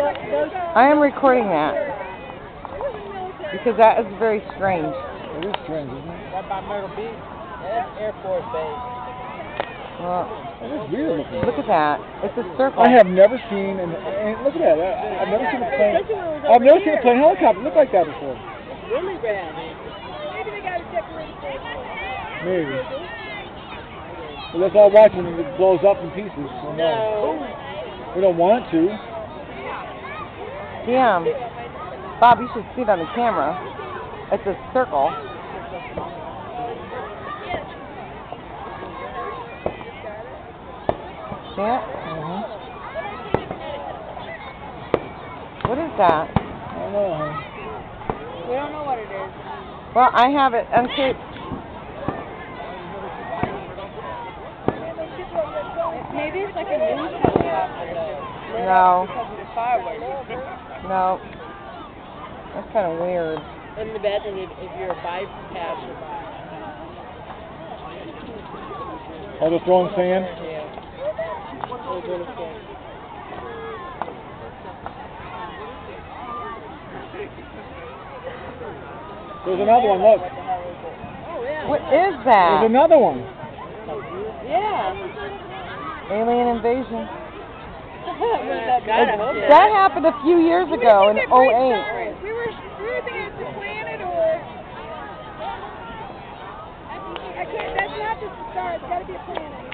I am recording that because that is very strange. It is strange, isn't it? Right by Myrtle Beach. That's Air Force Base. Well, it is weird looking. Look at that. It's a circle. I have never seen, and look at that. I've never seen a plane. I've never seen a plane helicopter look like that before. It's really bad. Maybe they got a decorated face. Maybe. But let's all watch it and it blows up in pieces. So No. We don't want it to. Damn. Bob, you should see it on the camera. It's a circle. Yeah. What is that? I don't know, honey. We don't know what it is. Well, I have it. Okay. Maybe it's like a news helicopter. No. Because of the fireworks. No. That's kind of weird. And the bad thing, if you're a bypasser. Oh, they're throwing sand? Yeah. They're doing a thing. There's another one, look. Oh, yeah. What is that? There's another one. Yeah. Alien invasion. That happened a few years ago in 08. We were thinking it's a planet or... I can't, that's not just a star, it's got to be a planet.